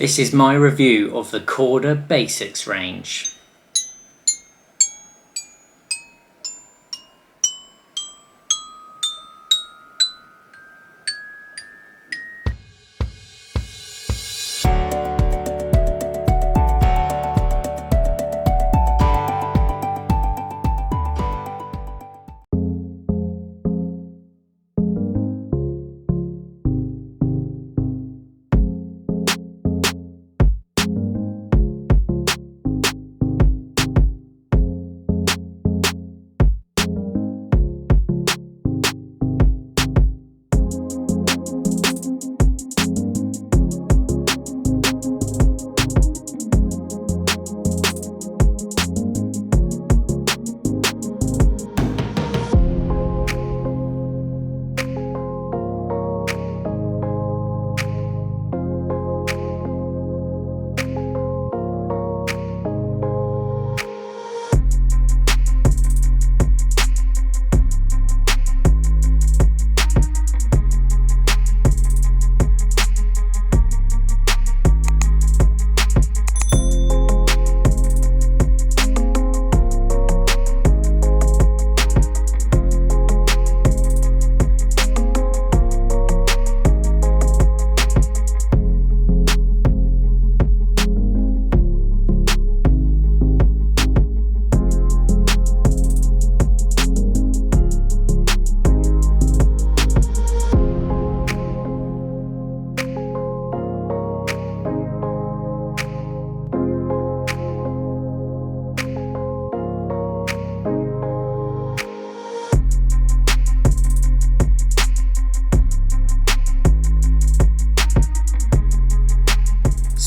This is my review of the Korda Basix range.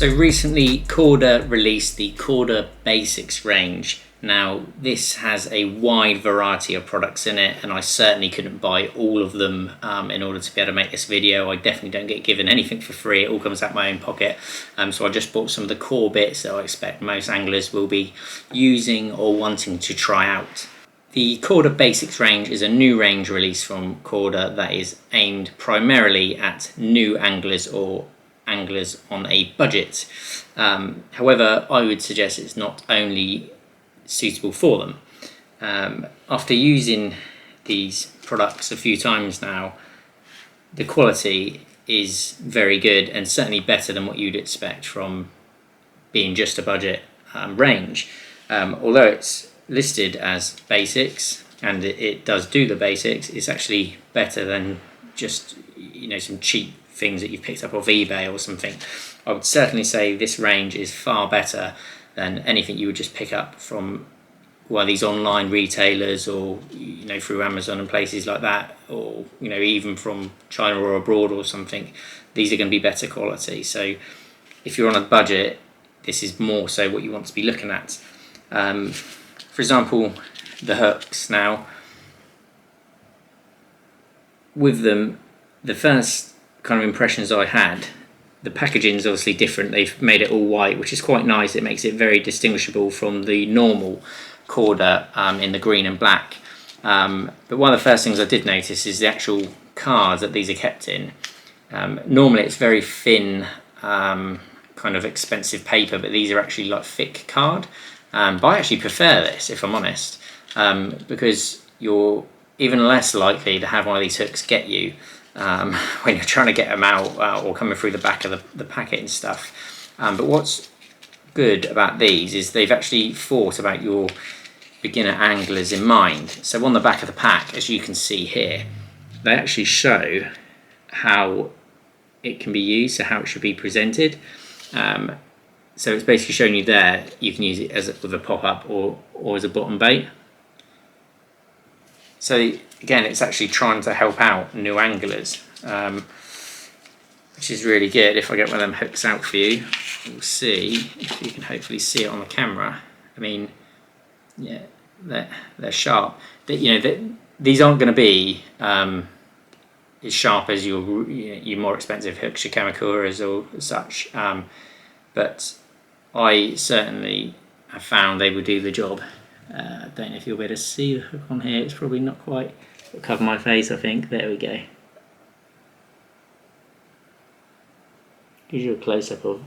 So recently Korda released the Korda Basix range. Now this has a wide variety of products in it, and I certainly couldn't buy all of them in order to be able to make this video. I definitely don't get given anything for free, it all comes out of my own pocket. So I just bought some of the core bits that I expect most anglers will be using or wanting to try out. The Korda Basix range is a new range release from Korda that is aimed primarily at new anglers or anglers on a budget. However, I would suggest it's not only suitable for them. After using these products a few times now, the quality is very good and certainly better than what you'd expect from being just a budget range. Although it's listed as basics and it does do the basics, it's actually better than just some cheap things that you've picked up off eBay or something. I would certainly say this range is far better than anything you would just pick up from these online retailers or through Amazon and places like that, or even from China or abroad or something. These are going to be better quality. So if you're on a budget, this is more so what you want to be looking at. For example, the hooks. Now with them, the first kind of impressions I had, the packaging is obviously different. They've made it all white, which is quite nice. It makes it very distinguishable from the normal Korda in the green and black. But one of the first things I did notice is the actual card that these are kept in. Normally it's very thin, kind of expensive paper, but these are actually like thick card. But I actually prefer this, if I'm honest, because you're even less likely to have one of these hooks get you when you're trying to get them out or coming through the back of the packet and stuff. But what's good about these is they've actually thought about your beginner anglers in mind. So on the back of the pack, as you can see here, they actually show how it can be used, so how it should be presented. So it's basically showing you there, you can use it with a pop-up or as a bottom bait. So again, it's actually trying to help out new anglers, which is really good. If I get one of them hooks out for you, we'll see if you can hopefully see it on the camera. I mean, yeah, they're sharp. These aren't going to be as sharp as your more expensive hooks, your Kamikuras or such. But I certainly have found they will do the job. I don't know if you'll be able to see the hook on here. It's probably not quite. It'll cover my face, I think. There we go. Gives you a close-up of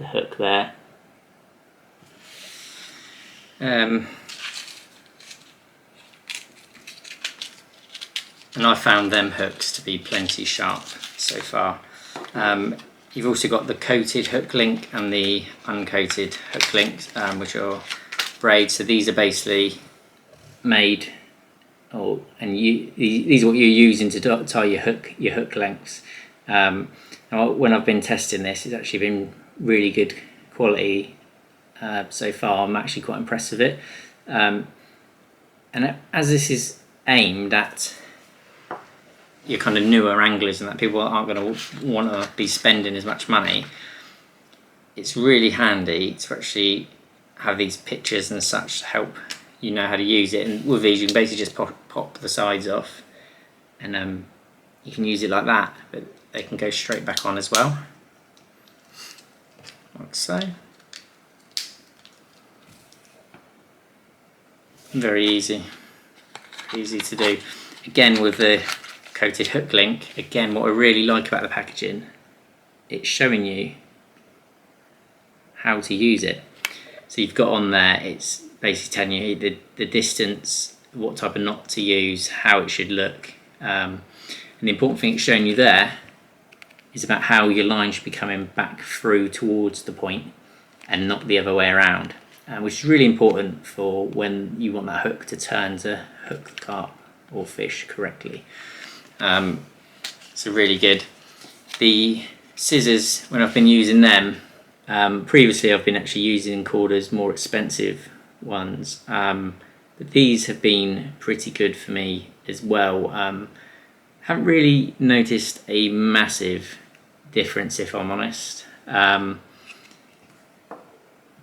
the hook there. And I found them hooks to be plenty sharp so far. You've also got the coated hook link and the uncoated hook links, which are braid. So these are basically made, these are what you're using to tie your hook lengths. Now when I've been testing this, it's actually been really good quality so far. I'm actually quite impressed with it. And as this is aimed at your kind of newer anglers and that people aren't going to want to be spending as much money, it's really handy to actually have these pictures and such to help you know how to use it. And with these you can basically just pop the sides off, and you can use it like that, but they can go straight back on as well, like so. Very easy to do. Again, with the coated hook link, again, what I really like about the packaging, it's showing you how to use it. So you've got on there, it's basically telling you the distance, what type of knot to use, how it should look, and the important thing it's showing you there is about how your line should be coming back through towards the point and not the other way around, which is really important for when you want that hook to turn to hook the carp or fish correctly. So really good. The scissors, when I've been using them, previously I've been actually using Korda's more expensive ones, but these have been pretty good for me as well. Haven't really noticed a massive difference, if I'm honest,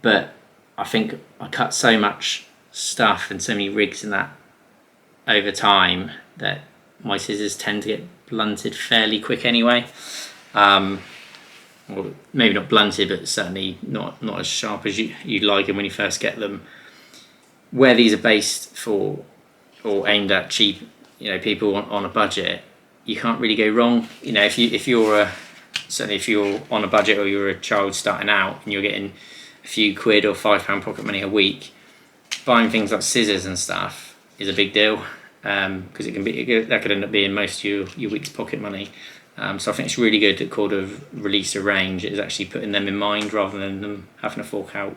but I think I cut so much stuff and so many rigs and that over time that my scissors tend to get blunted fairly quick anyway. Well, maybe not blunted, but certainly not as sharp as you'd like them when you first get them. Where these are based for or aimed at cheap, people on a budget, you can't really go wrong. If you're certainly if you're on a budget or you're a child starting out and you're getting a few quid or £5 pocket money a week, buying things like scissors and stuff is a big deal, because that could end up being most of your week's pocket money. So I think it's really good that Korda have released a range. It is actually putting them in mind rather than them having to fork out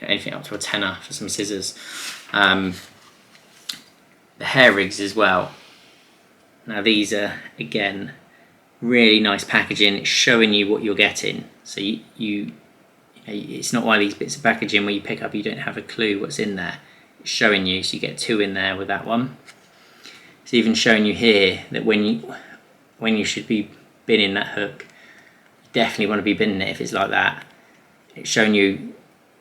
anything up to a tenner for some scissors. The hair rigs as well. Now these are, again, really nice packaging. It's showing you what you're getting. So it's not one of these bits of packaging where you pick up, you don't have a clue what's in there. It's showing you, so you get 2 in there with that one. It's even showing you here that when you should be binning that hook, you definitely want to be binning it if it's like that. It's showing you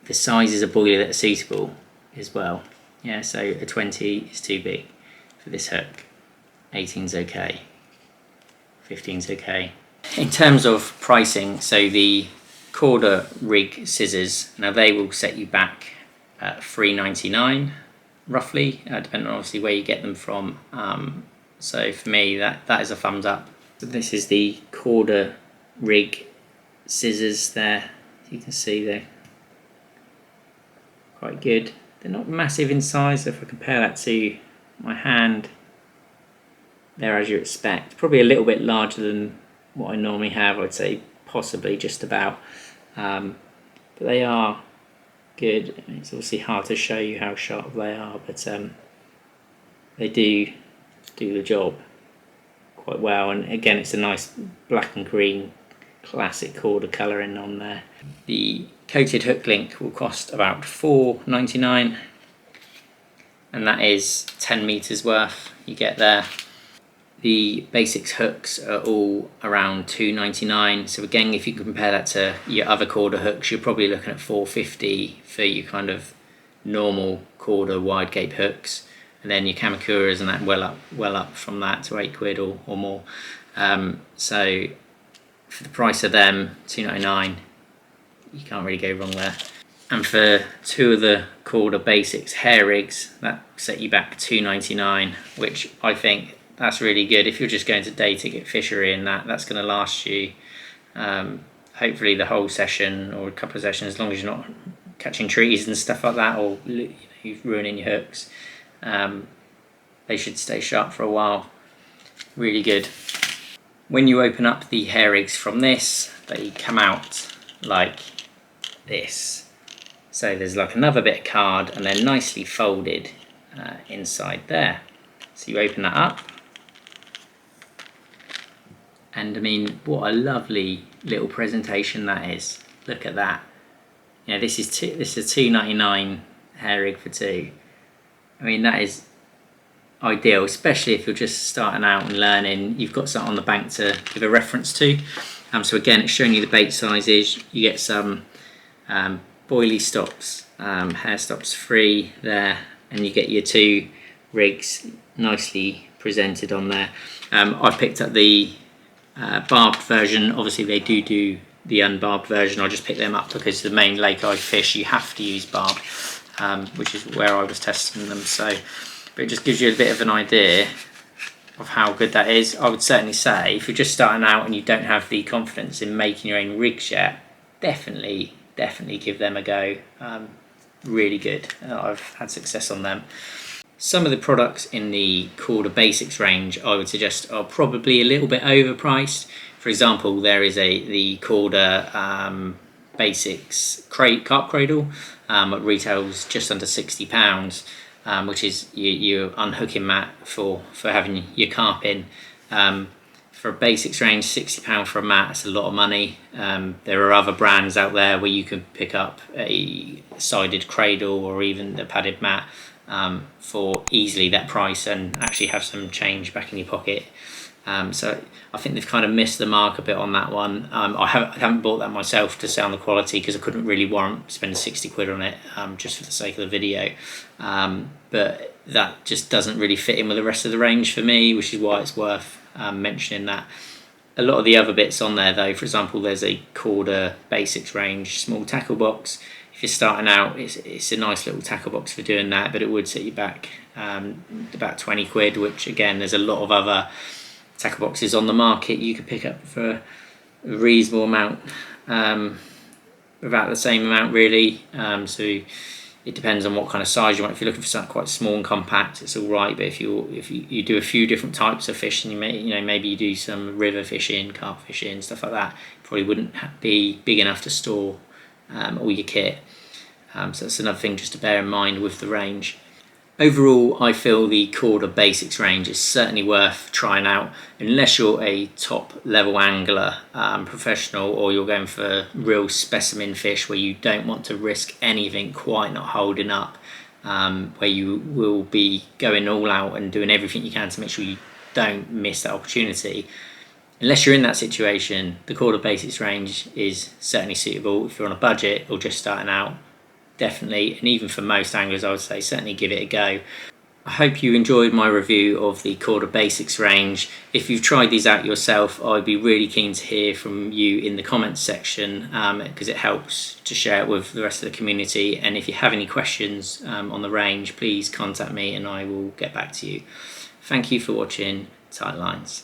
the sizes of buoy that are suitable as well. Yeah, so a 20 is too big for this hook. 18's okay. 15's okay. In terms of pricing, so the Korda rig scissors, now they will set you back at $3.99 roughly, depending on obviously where you get them from. So for me, that is a thumbs up. So this is the Korda rig scissors there. As you can see, they're quite good. They're not massive in size. If I compare that to my hand, they're as you expect. Probably a little bit larger than what I normally have. I'd say possibly just about. But they are good. It's obviously hard to show you how sharp they are, but they do the job quite well. And again, it's a nice black and green classic Korda colouring on there. The coated hook link will cost about $4.99, and that is 10 meters worth you get there. The basics hooks are all around $2.99. So again, if you compare that to your other Korda hooks, you're probably looking at $4.50 for your kind of normal Korda wide gape hooks, and then your Kamakuras and that well up from that to £8 or more. So for the price of them, $2.99, you can't really go wrong there. And for 2 of the Korda Basics hair rigs, that set you back $2.99, which I think that's really good if you're just going to day ticket fishery, and that's going to last you a hopefully the whole session or a couple of sessions, as long as you're not catching trees and stuff like that, or you're ruining your hooks. They should stay sharp for a while. Really good. When you open up the hair rigs from this, they come out like this. So there's like another bit of card, and they're nicely folded inside there. So you open that up, and I mean, what a lovely little presentation that is. Look at that. You know, this is a $2.99 hair rig for two. I mean, that is ideal, especially if you're just starting out and learning. You've got something on the bank to give a reference to. So again, it's showing you the bait sizes. You get some boilie stops, hair stops free there, and you get your two rigs nicely presented on there. I picked up the barbed version. Obviously they do the unbarbed version. I just picked them up because the main lake eye fish you have to use barbed, which is where I was testing them. So, but it just gives you a bit of an idea of how good that is. I would certainly say if you're just starting out and you don't have the confidence in making your own rigs yet, definitely give them a go. Really good. I've had success on them. Some of the products in the Korda Basix range I would suggest are probably a little bit overpriced. For example, there is the Korda Basix Carp Cradle. It retails just under £60, which is your unhooking mat for having your carp in. For a Basics range, £60 for a mat, that's a lot of money. There are other brands out there where you can pick up a sided cradle or even the padded mat for easily that price and actually have some change back in your pocket. So I think they've kind of missed the mark a bit on that one. I haven't bought that myself to sound the quality because I couldn't really warrant spending 60 quid on it just for the sake of the video. But that just doesn't really fit in with the rest of the range for me, which is why it's worth mentioning that. A lot of the other bits on there though, for example, there's a Korda Basix range small tackle box. If you're starting out, it's a nice little tackle box for doing that, but it would set you back about 20 quid, which again, there's a lot of other tackle boxes on the market you could pick up for a reasonable amount, about the same amount really. So it depends on what kind of size you want. If you're looking for something quite small and compact, it's all right. But if you do a few different types of fish, and maybe you do some river fishing, carp fishing, stuff like that, it probably wouldn't be big enough to store all your kit. So that's another thing just to bear in mind with the range. Overall, I feel the Korda Basix range is certainly worth trying out unless you're a top level angler, professional, or you're going for real specimen fish where you don't want to risk anything quite not holding up, where you will be going all out and doing everything you can to make sure you don't miss that opportunity. Unless you're in that situation, the Korda Basix range is certainly suitable. If you're on a budget or just starting out, definitely, and even for most anglers I would say certainly give it a go. I hope you enjoyed my review of the Korda Basix range. If you've tried these out yourself, I'd be really keen to hear from you in the comments section, because it helps to share it with the rest of the community. And if you have any questions on the range, please contact me and I will get back to you. Thank you for watching Tight Lines.